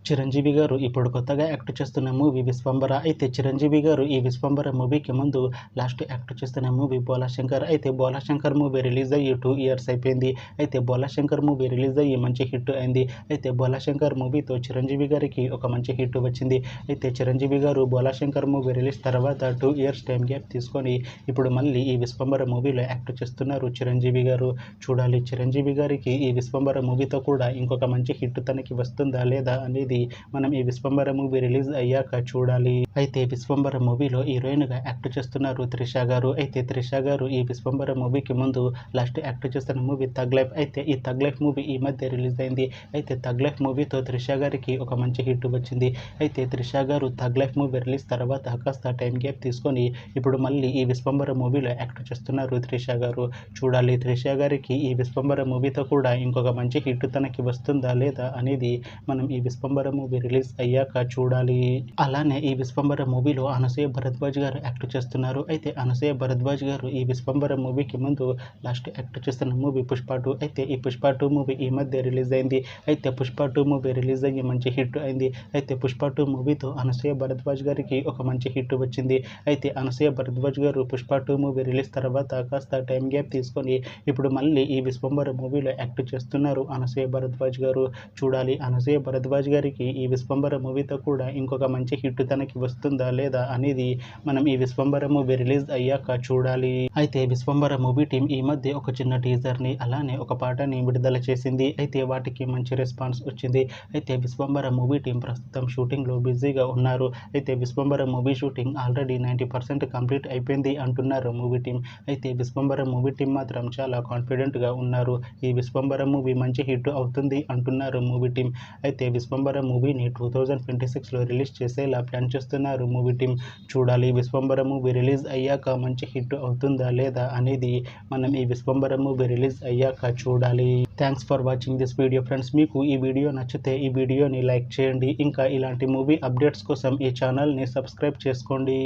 చిరంజీవి గారు ఇప్పుడు కొత్తగా యాక్ట్ చేస్తున్న మూవీ విశ్వంబర. అయితే చిరంజీవి గారు ఈ విశ్వంబర మూవీకి ముందు లాస్ట్ యాక్ట్ చేస్తున్న మూవీ బోలాశంకర్. అయితే బోలాశంకర్ మూవీ రిలీజ్ అయ్యి 2 ఇయర్స్ అయిపోయింది. అయితే బోలాశంకర్ మూవీ రిలీజ్ అయ్యి మంచి హిట్ అయింది. అయితే బోలాశంకర్ మూవీతో చిరంజీవి గారికి ఒక మంచి హిట్ వచ్చింది. అయితే చిరంజీవి గారు బోలాశంకర్ మూవీ రిలీజ్ తర్వాత 2 ఇయర్స్ టైం గ్యాప్ తీసుకొని ఇప్పుడు మళ్ళీ ఈ విశ్వంబర మూవీలో యాక్ట్ చేస్తున్నారు చిరంజీవి గారు. చూడాలి చిరంజీవి గారికి ఈ విశ్వంబర మూవీతో కూడా ఇంకొక మంచి హిట్ తనకి వస్తుందా లేదా అనేది మనం ఈ విశ్వంబర మూవీ రిలీజ్ అయ్యాక చూడాలి. అయితే విశ్వంబర మూవీలో హీరోయిన్గా యాక్ట్ చేస్తున్నారు త్రిష గారు. అయితే త్రిష గారు ఈ విశ్వంబర మూవీకి ముందు లాస్ట్ యాక్ట్ చేస్తున్న మూవీ థగ్ లైఫ్. అయితే ఈ థగ్ లైఫ్ మూవీ ఈ మధ్య రిలీజ్ అయింది. అయితే థగ్ లైఫ్ మూవీతో త్రిష గారికి ఒక మంచి హిట్ వచ్చింది. అయితే త్రిష గారు థగ్ లైఫ్ మూవీ రిలీజ్ తర్వాత కాస్త టైం గ్యాప్ తీసుకొని ఇప్పుడు మళ్ళీ ఈ విశ్వంబర మూవీలో యాక్ట్ చేస్తున్నారు త్రిష గారు. చూడాలి త్రిష గారికి ఈ విశ్వంబర మూవీతో కూడా ఇంకొక మంచి హిట్ తనకి వస్తుందా లేదా అనేది మనం ఈ విశ్వంబర మూవీ రిలీజ్ అయ్యాక చూడాలి. అలానే ఈ విశ్వంబర మూవీలో అనసూయ భరద్వాజ్ గారు యాక్ట్ చేస్తున్నారు. అయితే అనసూయ భరద్వాజ్ గారు ఈ విశ్వంబర మూవీకి ముందు లాస్ట్ యాక్ట్ చేస్తున్న మూవీ పుష్ప 2. అయితే ఈ పుష్ప 2 మూవీ ఈ మధ్య రిలీజ్ అయింది. అయితే పుష్ప 2 మూవీ రిలీజ్ అయ్యి మంచి హిట్ అయింది. అయితే పుష్ప 2 మూవీతో అనసూయ భరద్వాజ్ గారికి ఒక మంచి హిట్ వచ్చింది. అయితే అనసూయ భరద్వాజ్ గారు పుష్ప 2 మూవీ రిలీజ్ తర్వాత కాస్త టైం గ్యాప్ తీసుకొని ఇప్పుడు మళ్ళీ ఈ విశ్వంబర మూవీలో యాక్ట్ చేస్తున్నారు అనసూయ భరద్వాజ్ గారు. చూడాలి అనసూయ భరద్వాజ్ గారికి ఈ విశ్వంబర మూవీతో కూడా ఇంకొక మంచి హిట్ తనకి వస్తుందా లేదా అనేది మనం ఈ విశ్వంబర మూవీ రిలీజ్ అయ్యాక చూడాలి. అయితే విశ్వంబర మూవీ టీం ఈ మధ్య ఒక చిన్న టీజర్ని అలానే ఒక పాటని విడుదల చేసింది. అయితే వాటికి మంచి రెస్పాన్స్ వచ్చింది. అయితే విశ్వంబర మూవీ టీం ప్రస్తుతం షూటింగ్లో బిజీగా ఉన్నారు. అయితే Vishwambhara movie shooting already 90% complete అయిపోయింది అంటున్నారు మూవీ టీం. అయితే విశ్వంబర మూవీ టీం మాత్రం చాలా కాన్ఫిడెంట్గా ఉన్నారు. ఈ విశ్వంబర మూవీ మంచి హిట్ అవుతుంది అంటున్నారు మూవీ టీం. అయితే విశ్వంబర మూవీని 2026లో రిలీజ్ చేసేలా ప్లాన్ చేస్తున్నారు మూవీ టీం. చూడాలి విశ్వంబర మూవీ రిలీజ్ అయ్యాక మంచి హిట్ అవుతుందా లేదా అనేది మనం ఈ విశ్వంబర మూవీ రిలీజ్ అయ్యాక చూడాలి. Thanks for watching this video friends. మీకు ఈ వీడియో నచ్చితే ఈ వీడియోని లైక్ చేయండి. ఇంకా ఇలాంటి మూవీ అప్డేట్స్ కోసం ఈ ఛానల్ని సబ్స్క్రైబ్ చేసుకోండి.